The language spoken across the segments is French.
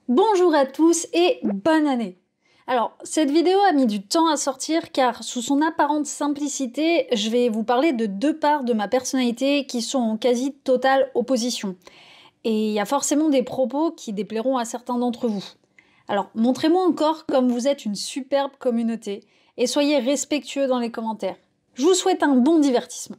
Bonjour à tous et bonne année! Alors, cette vidéo a mis du temps à sortir car sous son apparente simplicité, je vais vous parler de deux parts de ma personnalité qui sont en quasi totale opposition. Et il y a forcément des propos qui déplairont à certains d'entre vous. Alors, montrez-moi encore comme vous êtes une superbe communauté et soyez respectueux dans les commentaires. Je vous souhaite un bon divertissement.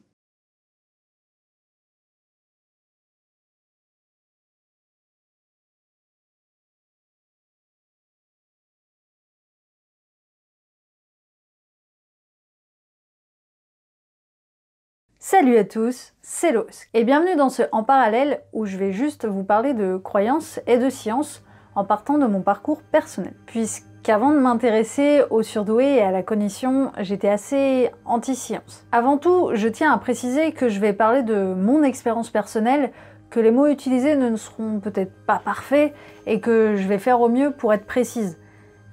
Salut à tous, c'est Loes et bienvenue dans ce En Parallèle où je vais juste vous parler de croyances et de sciences en partant de mon parcours personnel. Puisqu'avant de m'intéresser aux surdoués et à la cognition, j'étais assez anti-science. Avant tout, je tiens à préciser que je vais parler de mon expérience personnelle, que les mots utilisés ne seront peut-être pas parfaits et que je vais faire au mieux pour être précise.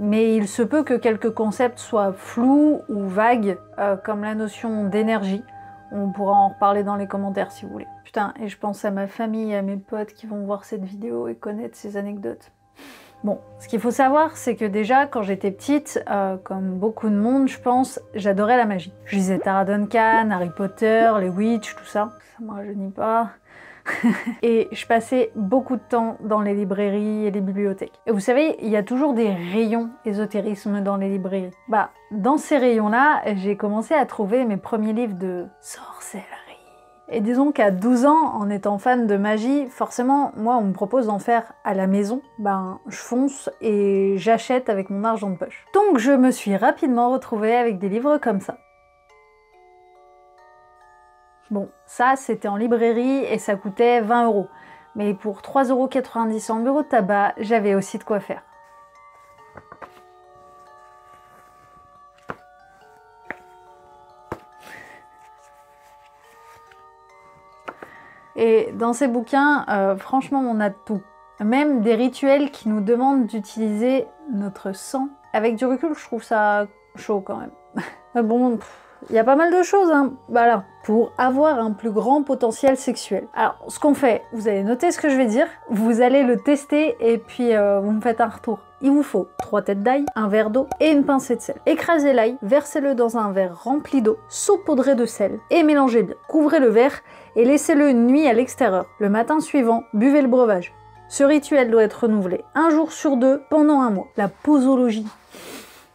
Mais il se peut que quelques concepts soient flous ou vagues, comme la notion d'énergie. On pourra en reparler dans les commentaires si vous voulez. Putain, et je pense à ma famille et à mes potes qui vont voir cette vidéo et connaître ces anecdotes. Bon, ce qu'il faut savoir, c'est que déjà, quand j'étais petite, comme beaucoup de monde, je pense, j'adorais la magie. Je lisais Tara Duncan, Harry Potter, les witches, tout ça. Ça me rajeunit pas. Et je passais beaucoup de temps dans les librairies et les bibliothèques. Et vous savez, il y a toujours des rayons ésotérisme dans les librairies. Bah, dans ces rayons-là, j'ai commencé à trouver mes premiers livres de sorcellerie. Et disons qu'à 12 ans, en étant fan de magie, forcément, moi, on me propose d'en faire à la maison. Ben, je fonce et j'achète avec mon argent de poche. Donc, je me suis rapidement retrouvée avec des livres comme ça. Bon, ça c'était en librairie et ça coûtait 20 €. Mais pour 3,90 € en bureau de tabac, j'avais aussi de quoi faire. Et dans ces bouquins, franchement, on a tout. Même des rituels qui nous demandent d'utiliser notre sang. Avec du recul, je trouve ça chaud quand même. Mais bon... Il y a pas mal de choses, hein, voilà, pour avoir un plus grand potentiel sexuel. Alors, ce qu'on fait, vous allez noter ce que je vais dire, vous allez le tester et puis vous me faites un retour. Il vous faut 3 têtes d'ail, un verre d'eau et une pincée de sel. Écrasez l'ail, versez-le dans un verre rempli d'eau, saupoudrez de sel et mélangez bien. Couvrez le verre et laissez-le une nuit à l'extérieur. Le matin suivant, buvez le breuvage. Ce rituel doit être renouvelé 1 jour sur 2 pendant 1 mois. La posologie.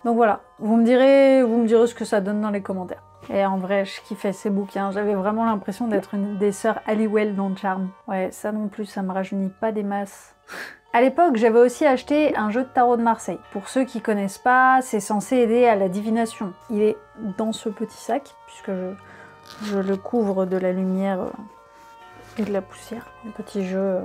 Donc voilà, vous me direz ce que ça donne dans les commentaires. Et en vrai, je kiffais ces bouquins, j'avais vraiment l'impression d'être une des sœurs Halliwell dans Charmed. Ouais, ça non plus, ça me rajeunit pas des masses. À l'époque, j'avais aussi acheté un jeu de tarot de Marseille. Pour ceux qui connaissent pas, c'est censé aider à la divination. Il est dans ce petit sac, puisque je le couvre de la lumière et de la poussière. Un petit jeu...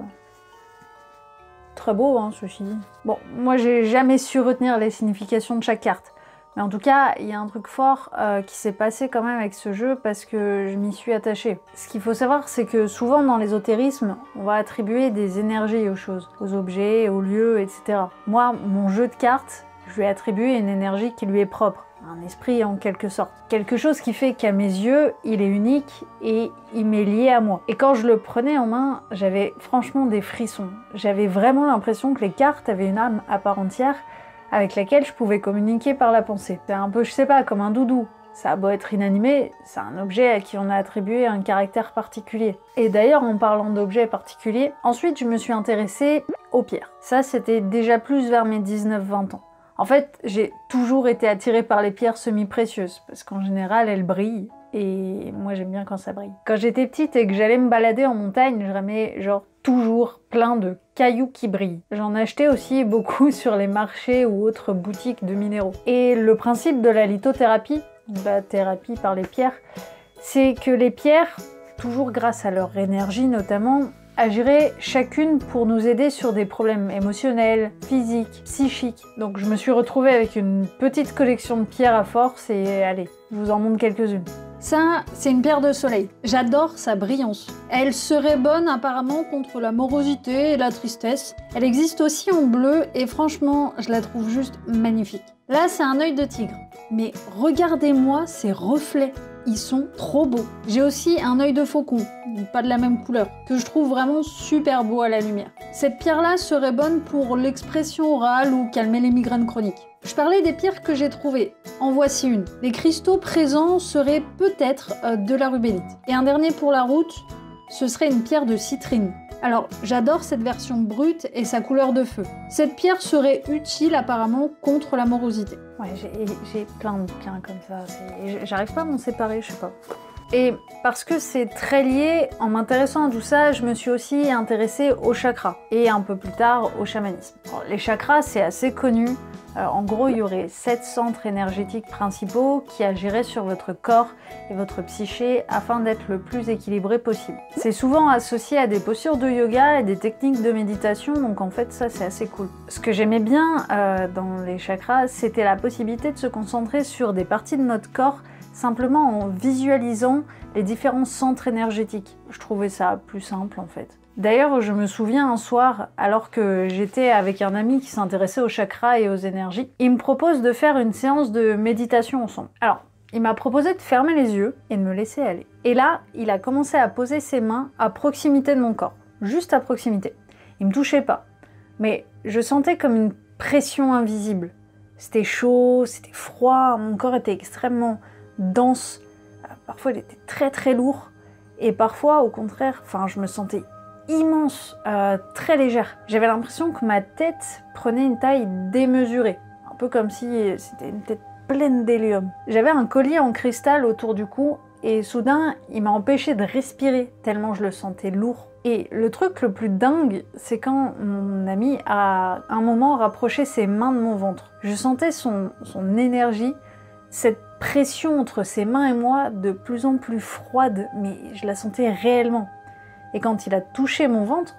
Très beau, hein, ceci dit. Bon, moi j'ai jamais su retenir les significations de chaque carte. Mais en tout cas, il y a un truc fort qui s'est passé quand même avec ce jeu parce que je m'y suis attachée. Ce qu'il faut savoir, c'est que souvent dans l'ésotérisme, on va attribuer des énergies aux choses, aux objets, aux lieux, etc. Moi, mon jeu de cartes, je lui ai attribué une énergie qui lui est propre. Un esprit en quelque sorte. Quelque chose qui fait qu'à mes yeux, il est unique et il m'est lié à moi. Et quand je le prenais en main, j'avais franchement des frissons. J'avais vraiment l'impression que les cartes avaient une âme à part entière avec laquelle je pouvais communiquer par la pensée. C'est un peu, je sais pas, comme un doudou. Ça a beau être inanimé, c'est un objet à qui on a attribué un caractère particulier. Et d'ailleurs, en parlant d'objets particuliers, ensuite je me suis intéressée aux pierres. Ça, c'était déjà plus vers mes 19-20 ans. En fait, j'ai toujours été attirée par les pierres semi-précieuses, parce qu'en général, elles brillent, et moi j'aime bien quand ça brille. Quand j'étais petite et que j'allais me balader en montagne, je ramenais genre toujours plein de cailloux qui brillent. J'en achetais aussi beaucoup sur les marchés ou autres boutiques de minéraux. Et le principe de la lithothérapie, la thérapie par les pierres, c'est que les pierres, toujours grâce à leur énergie notamment, agiraient chacune pour nous aider sur des problèmes émotionnels, physiques, psychiques. Donc je me suis retrouvée avec une petite collection de pierres à force et allez, je vous en montre quelques-unes. Ça, c'est une pierre de soleil. J'adore sa brillance. Elle serait bonne apparemment contre la morosité et la tristesse. Elle existe aussi en bleu et franchement, je la trouve juste magnifique. Là, c'est un œil de tigre. Mais regardez-moi ces reflets. ils sont trop beaux. J'ai aussi un œil de faucon, pas de la même couleur, que je trouve vraiment super beau à la lumière. Cette pierre-là serait bonne pour l'expression orale ou calmer les migraines chroniques. Je parlais des pierres que j'ai trouvées. En voici une. Les cristaux présents seraient peut-être de la rubénite. Et un dernier pour la route, ce serait une pierre de citrine. Alors, j'adore cette version brute et sa couleur de feu. Cette pierre serait utile apparemment contre la morosité. Ouais, j'ai plein de bouquins comme ça. J'arrive pas à m'en séparer, je sais pas. Et parce que c'est très lié, en m'intéressant à tout ça, je me suis aussi intéressée aux chakras. Et un peu plus tard, au chamanisme. Alors, les chakras, c'est assez connu. En gros, il y aurait 7 centres énergétiques principaux qui agiraient sur votre corps et votre psyché afin d'être le plus équilibré possible. C'est souvent associé à des postures de yoga et des techniques de méditation, donc en fait ça c'est assez cool. Ce que j'aimais bien dans les chakras, c'était la possibilité de se concentrer sur des parties de notre corps simplement en visualisant les différents centres énergétiques. Je trouvais ça plus simple en fait. D'ailleurs, je me souviens un soir, alors que j'étais avec un ami qui s'intéressait aux chakras et aux énergies, il me propose de faire une séance de méditation ensemble. Alors, il m'a proposé de fermer les yeux et de me laisser aller. Et là, il a commencé à poser ses mains à proximité de mon corps, juste à proximité. Il me touchait pas, mais je sentais comme une pression invisible. C'était chaud, c'était froid, mon corps était extrêmement dense, parfois il était très très lourd, et parfois au contraire, je me sentais immense, très légère. J'avais l'impression que ma tête prenait une taille démesurée, un peu comme si c'était une tête pleine d'hélium. J'avais un collier en cristal autour du cou et soudain il m'a empêché de respirer tellement je le sentais lourd. Et le truc le plus dingue, c'est quand mon ami a un moment rapproché ses mains de mon ventre. Je sentais son énergie, cette pression entre ses mains et moi de plus en plus froide, mais je la sentais réellement. Et quand il a touché mon ventre,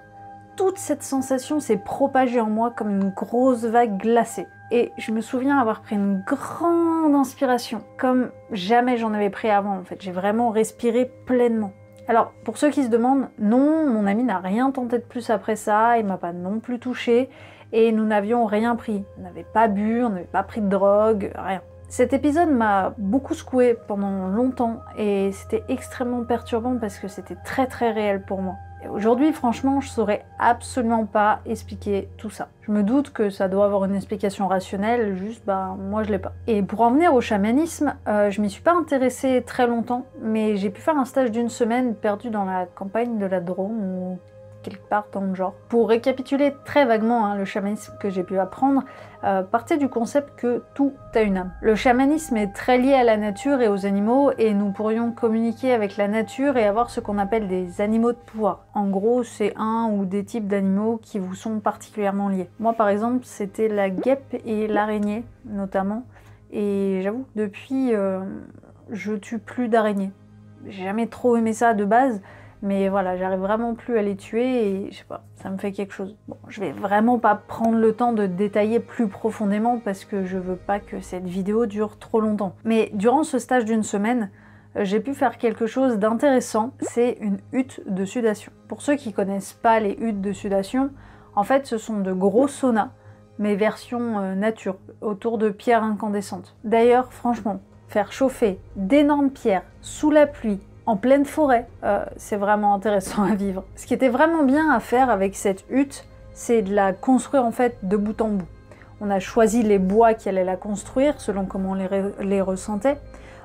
toute cette sensation s'est propagée en moi comme une grosse vague glacée. Et je me souviens avoir pris une grande inspiration, comme jamais j'en avais pris avant en fait. J'ai vraiment respiré pleinement. Alors, pour ceux qui se demandent, non, mon ami n'a rien tenté de plus après ça, il m'a pas non plus touché, et nous n'avions rien pris. On n'avait pas bu, on n'avait pas pris de drogue, rien. Cet épisode m'a beaucoup secouée pendant longtemps et c'était extrêmement perturbant parce que c'était très très réel pour moi. Et aujourd'hui, franchement, je saurais absolument pas expliquer tout ça. Je me doute que ça doit avoir une explication rationnelle, juste moi je l'ai pas. Et pour en venir au chamanisme, je m'y suis pas intéressée très longtemps, mais j'ai pu faire un stage d'1 semaine perdu dans la campagne de la Drôme ou quelque part dans le genre. Pour récapituler très vaguement le chamanisme que j'ai pu apprendre, partait du concept que tout a une âme. Le chamanisme est très lié à la nature et aux animaux et nous pourrions communiquer avec la nature et avoir ce qu'on appelle des animaux de pouvoir. En gros, c'est un ou des types d'animaux qui vous sont particulièrement liés. Moi par exemple, c'était la guêpe et l'araignée notamment, et j'avoue, depuis, je tue plus d'araignées. J'ai jamais trop aimé ça de base, mais voilà, j'arrive vraiment plus à les tuer et je sais pas, ça me fait quelque chose. Bon, je vais vraiment pas prendre le temps de détailler plus profondément parce que je veux pas que cette vidéo dure trop longtemps. Mais durant ce stage d'1 semaine, j'ai pu faire quelque chose d'intéressant, c'est une hutte de sudation. Pour ceux qui connaissent pas les huttes de sudation, en fait ce sont de gros saunas, mais version nature, autour de pierres incandescentes. D'ailleurs, franchement, faire chauffer d'énormes pierres sous la pluie, en pleine forêt, c'est vraiment intéressant à vivre. Ce qui était vraiment bien à faire avec cette hutte, c'est de la construire en fait de bout en bout. On a choisi les bois qui allaient la construire selon comment on les ressentait.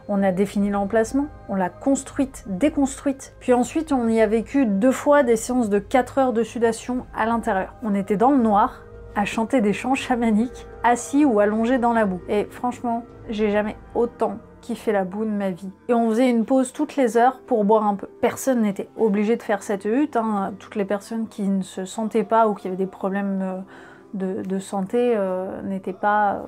On a défini l'emplacement, on l'a construite, déconstruite. Puis ensuite, on y a vécu 2 fois des séances de 4 heures de sudation à l'intérieur. On était dans le noir, à chanter des chants chamaniques, assis ou allongés dans la boue. Et franchement, j'ai jamais autant kiffé la boue de ma vie. Et on faisait une pause toutes les heures pour boire un peu. Personne n'était obligé de faire cette hutte, toutes les personnes qui ne se sentaient pas ou qui avaient des problèmes de santé n'étaient pas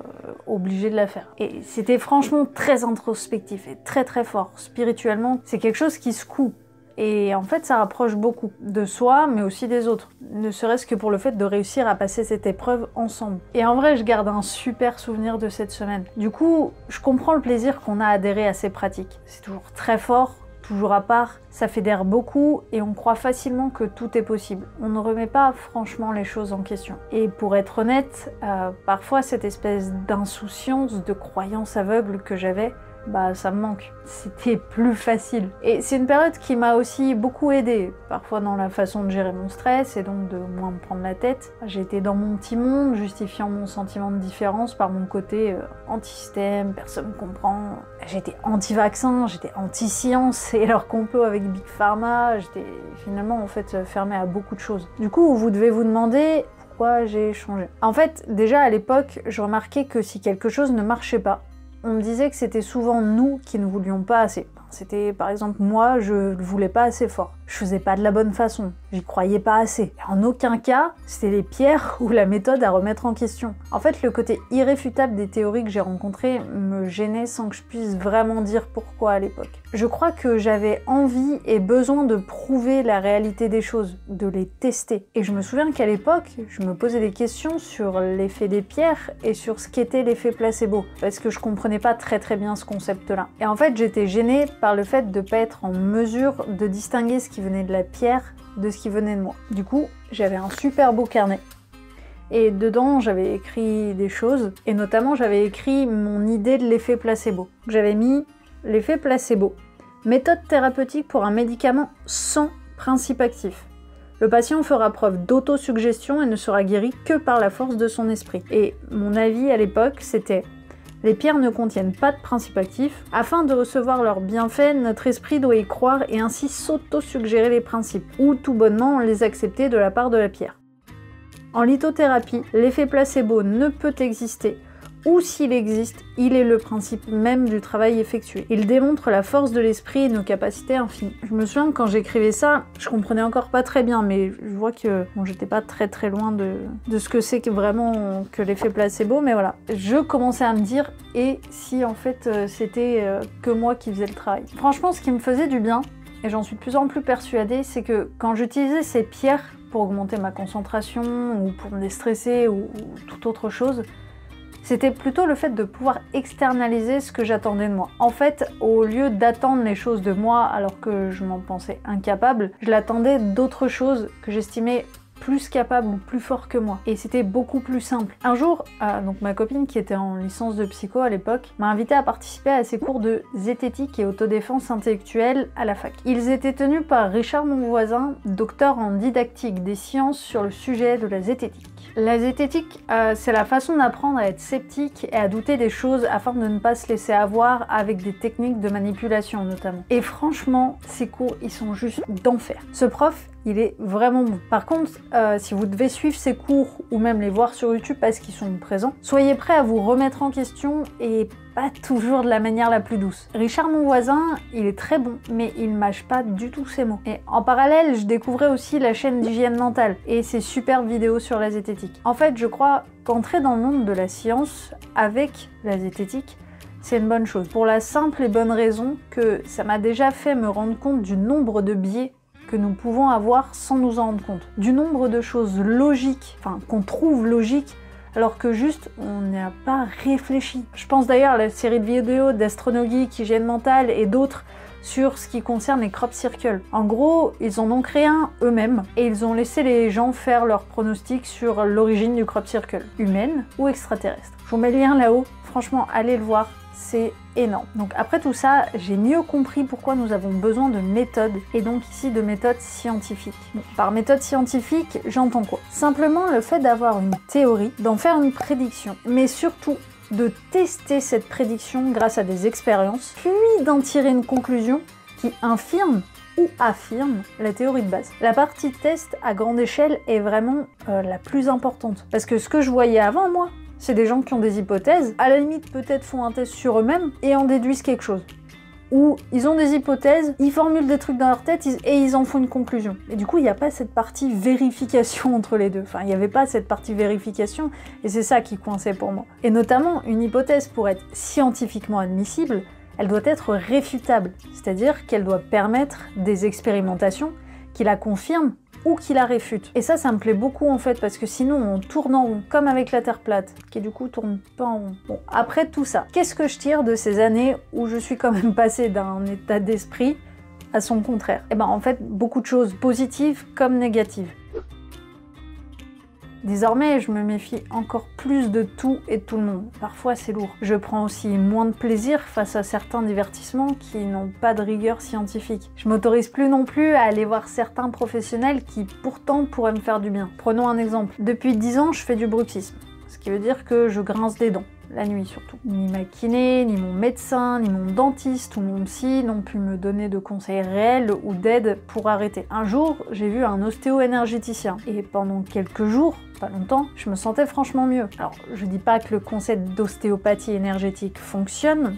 obligées de la faire. Et c'était franchement très introspectif et très très fort. Spirituellement, c'est quelque chose qui secoue. Et en fait, ça rapproche beaucoup de soi, mais aussi des autres. Ne serait-ce que pour le fait de réussir à passer cette épreuve ensemble. Et en vrai, je garde un super souvenir de cette semaine. Du coup, je comprends le plaisir qu'on a adhéré à ces pratiques. C'est toujours très fort, toujours à part, ça fédère beaucoup et on croit facilement que tout est possible. On ne remet pas franchement les choses en question. Et pour être honnête, parfois cette espèce d'insouciance, de croyance aveugle que j'avais, bah ça me manque. C'était plus facile. Et c'est une période qui m'a aussi beaucoup aidée, parfois dans la façon de gérer mon stress et donc de moins me prendre la tête. J'étais dans mon petit monde, justifiant mon sentiment de différence par mon côté anti-système, personne ne comprend. J'étais anti-vaccin, j'étais anti-science et leur complot avec Big Pharma. J'étais finalement en fait fermée à beaucoup de choses. Du coup, vous devez vous demander pourquoi j'ai changé. En fait, déjà à l'époque, je remarquais que si quelque chose ne marchait pas, on me disait que c'était souvent nous qui ne voulions pas assez. C'était par exemple moi, je ne voulais pas assez fort. Je faisais pas de la bonne façon, j'y croyais pas assez. Et en aucun cas, c'était les pierres ou la méthode à remettre en question. En fait, le côté irréfutable des théories que j'ai rencontrées me gênait sans que je puisse vraiment dire pourquoi à l'époque. Je crois que j'avais envie et besoin de prouver la réalité des choses, de les tester. Et je me souviens qu'à l'époque, je me posais des questions sur l'effet des pierres et sur ce qu'était l'effet placebo, parce que je comprenais pas très bien ce concept-là. Et en fait, j'étais gênée par le fait de pas être en mesure de distinguer ce qui venait de la pierre de ce qui venait de moi. Du coup, j'avais un super beau carnet. Et dedans, j'avais écrit des choses, et notamment, j'avais écrit mon idée de l'effet placebo. J'avais mis l'effet placebo. Méthode thérapeutique pour un médicament sans principe actif. Le patient fera preuve d'autosuggestion et ne sera guéri que par la force de son esprit. Et mon avis à l'époque, c'était: les pierres ne contiennent pas de principe actif. Afin de recevoir leurs bienfaits, notre esprit doit y croire et ainsi s'auto-suggérer les principes, ou tout bonnement les accepter de la part de la pierre. En lithothérapie, l'effet placebo ne peut exister, ou s'il existe, il est le principe même du travail effectué. Il démontre la force de l'esprit et nos capacités infinies. Je me souviens que quand j'écrivais ça, je comprenais encore pas très bien, mais je vois que bon, j'étais pas très loin de ce que c'est que vraiment que l'effet placebo, mais voilà. Je commençais à me dire, et si en fait c'était que moi qui faisais le travail. Franchement, ce qui me faisait du bien, et j'en suis de plus en plus persuadée, c'est que quand j'utilisais ces pierres pour augmenter ma concentration, ou pour me déstresser, ou toute autre chose, c'était plutôt le fait de pouvoir externaliser ce que j'attendais de moi. En fait, au lieu d'attendre les choses de moi alors que je m'en pensais incapable, je l'attendais d'autres choses que j'estimais plus capable ou plus fort que moi. Et c'était beaucoup plus simple. Un jour, donc ma copine qui était en licence de psycho à l'époque m'a invité à participer à ses cours de zététique et autodéfense intellectuelle à la fac. Ils étaient tenus par Richard Monvoisin, docteur en didactique des sciences sur le sujet de la zététique. La zététique, c'est la façon d'apprendre à être sceptique et à douter des choses afin de ne pas se laisser avoir avec des techniques de manipulation notamment. Et franchement, ces cours, ils sont juste d'enfer. Ce prof, il est vraiment bon. Par contre, si vous devez suivre ces cours ou même les voir sur YouTube parce qu'ils sont présents, soyez prêts à vous remettre en question et pas toujours de la manière la plus douce. Richard Monvoisin, il est très bon, mais il mâche pas du tout ses mots. Et en parallèle, je découvrais aussi la chaîne d'hygiène mentale et ses superbes vidéos sur la zététique. En fait, je crois qu'entrer dans le monde de la science avec la zététique, c'est une bonne chose. Pour la simple et bonne raison que ça m'a déjà fait me rendre compte du nombre de biais que nous pouvons avoir sans nous en rendre compte. Du nombre de choses logiques, enfin qu'on trouve logiques, alors que juste on n'y a pas réfléchi. Je pense d'ailleurs à la série de vidéos d'Astronogeek, Hygiène mentale et d'autres sur ce qui concerne les crop circles. En gros, ils en ont créé un eux-mêmes et ils ont laissé les gens faire leurs pronostics sur l'origine du crop circle, humaine ou extraterrestre. Je vous mets le lien là-haut, franchement allez le voir, c'est énorme. Donc après tout ça, j'ai mieux compris pourquoi nous avons besoin de méthodes, et donc ici de méthodes scientifiques. Bon, par méthode scientifique, j'entends quoi? Simplement le fait d'avoir une théorie, d'en faire une prédiction, mais surtout de tester cette prédiction grâce à des expériences, puis d'en tirer une conclusion qui infirme ou affirme la théorie de base. La partie test à grande échelle est vraiment la plus importante. Parce que ce que je voyais avant, moi, c'est des gens qui ont des hypothèses, à la limite peut-être font un test sur eux-mêmes et en déduisent quelque chose. Ou ils ont des hypothèses, ils formulent des trucs dans leur tête et ils en font une conclusion. Et du coup, il n'y a pas cette partie vérification entre les deux. Enfin, il n'y avait pas cette partie vérification et c'est ça qui coinçait pour moi. Et notamment, une hypothèse pour être scientifiquement admissible, elle doit être réfutable. C'est-à-dire qu'elle doit permettre des expérimentations qui la confirment ou qui la réfute. Et ça me plaît beaucoup en fait, parce que sinon on tourne en rond, comme avec la Terre plate, qui du coup tourne pas en rond. Bon, après tout ça, qu'est-ce que je tire de ces années où je suis quand même passée d'un état d'esprit à son contraire? Et ben en fait, beaucoup de choses positives comme négatives. Désormais, je me méfie encore plus de tout et de tout le monde. Parfois, c'est lourd. Je prends aussi moins de plaisir face à certains divertissements qui n'ont pas de rigueur scientifique. Je m'autorise plus non plus à aller voir certains professionnels qui pourtant pourraient me faire du bien. Prenons un exemple. Depuis 10 ans, je fais du bruxisme. Ce qui veut dire que je grince des dents. La nuit surtout. Ni ma kiné, ni mon médecin, ni mon dentiste ou mon psy n'ont pu me donner de conseils réels ou d'aide pour arrêter. Un jour, j'ai vu un ostéo-énergéticien et pendant quelques jours, pas longtemps, je me sentais franchement mieux. Alors, je dis pas que le concept d'ostéopathie énergétique fonctionne,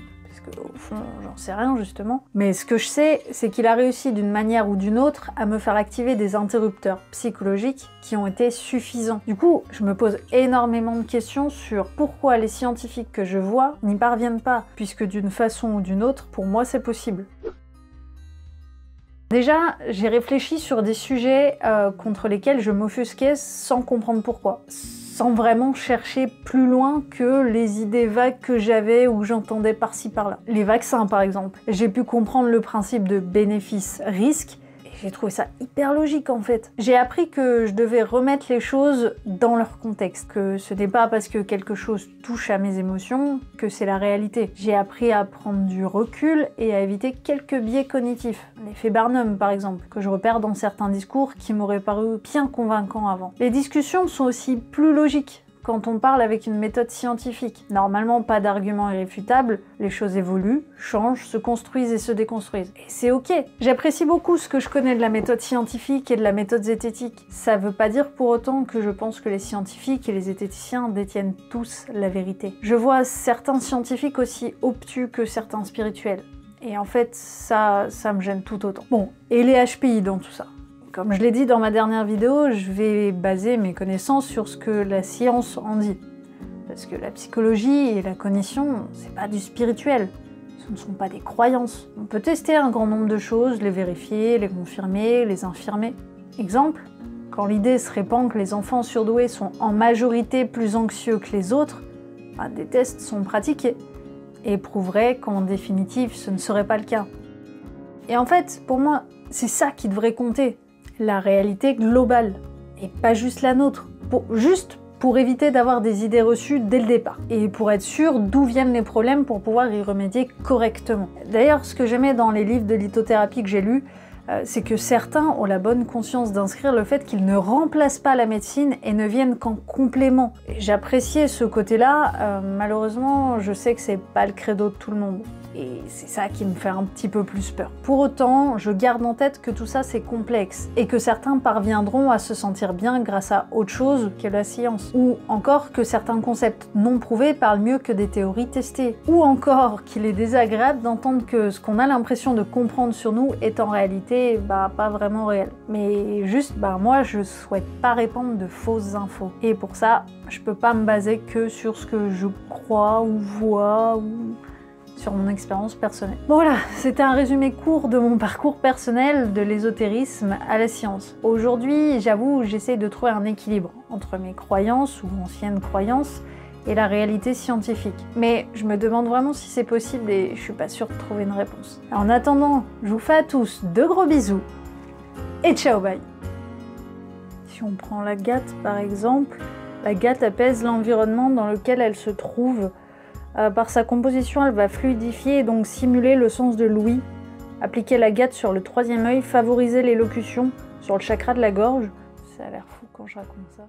au fond, j'en sais rien justement. Mais ce que je sais, c'est qu'il a réussi d'une manière ou d'une autre à me faire activer des interrupteurs psychologiques qui ont été suffisants. Du coup, je me pose énormément de questions sur pourquoi les scientifiques que je vois n'y parviennent pas, puisque d'une façon ou d'une autre, pour moi, c'est possible. Déjà, j'ai réfléchi sur des sujets contre lesquels je m'offusquais sans comprendre pourquoi. Sans vraiment chercher plus loin que les idées vagues que j'avais ou que j'entendais par-ci par-là. Les vaccins par exemple. J'ai pu comprendre le principe de bénéfice-risque et j'ai trouvé ça hyper logique en fait. J'ai appris que je devais remettre les choses dans leur contexte, que ce n'est pas parce que quelque chose touche à mes émotions que c'est la réalité. J'ai appris à prendre du recul et à éviter quelques biais cognitifs. L'effet Barnum par exemple, que je repère dans certains discours qui m'auraient paru bien convaincants avant. Les discussions sont aussi plus logiques quand on parle avec une méthode scientifique. Normalement, pas d'arguments irréfutables, les choses évoluent, changent, se construisent et se déconstruisent. Et c'est ok. J'apprécie beaucoup ce que je connais de la méthode scientifique et de la méthode zététique. Ça veut pas dire pour autant que je pense que les scientifiques et les zététiciens détiennent tous la vérité. Je vois certains scientifiques aussi obtus que certains spirituels. Et en fait, ça me gêne tout autant. Bon, et les HPI dans tout ça? Comme je l'ai dit dans ma dernière vidéo, je vais baser mes connaissances sur ce que la science en dit. Parce que la psychologie et la cognition, c'est pas du spirituel. Ce ne sont pas des croyances. On peut tester un grand nombre de choses, les vérifier, les confirmer, les infirmer. Exemple, quand l'idée se répand que les enfants surdoués sont en majorité plus anxieux que les autres, des tests sont pratiqués et prouveraient qu'en définitive, ce ne serait pas le cas. Et en fait, pour moi, c'est ça qui devrait compter. La réalité globale, et pas juste la nôtre. Juste pour éviter d'avoir des idées reçues dès le départ, et pour être sûr d'où viennent les problèmes pour pouvoir y remédier correctement. D'ailleurs, ce que j'aimais dans les livres de lithothérapie que j'ai lus, c'est que certains ont la bonne conscience d'inscrire le fait qu'ils ne remplacent pas la médecine et ne viennent qu'en complément. J'appréciais ce côté-là, malheureusement, je sais que c'est pas le credo de tout le monde. Et c'est ça qui me fait un petit peu plus peur. Pour autant, je garde en tête que tout ça c'est complexe et que certains parviendront à se sentir bien grâce à autre chose que la science. Ou encore que certains concepts non prouvés parlent mieux que des théories testées. Ou encore qu'il est désagréable d'entendre que ce qu'on a l'impression de comprendre sur nous est en réalité pas vraiment réel. Mais juste, moi je souhaite pas répandre de fausses infos. Et pour ça, je peux pas me baser que sur ce que je crois ou vois ou sur mon expérience personnelle. Bon voilà, c'était un résumé court de mon parcours personnel de l'ésotérisme à la science. Aujourd'hui, j'avoue, j'essaie de trouver un équilibre entre mes croyances ou anciennes croyances et la réalité scientifique. Mais je me demande vraiment si c'est possible et je suis pas sûre de trouver une réponse. En attendant, je vous fais à tous de gros bisous et ciao bye. Si on prend l'agate par exemple, l'agate apaise l'environnement dans lequel elle se trouve. Par sa composition, elle va fluidifier et donc simuler le sens de l'ouïe. Appliquer l'agate sur le troisième œil, favoriser l'élocution sur le chakra de la gorge. Ça a l'air fou quand je raconte ça.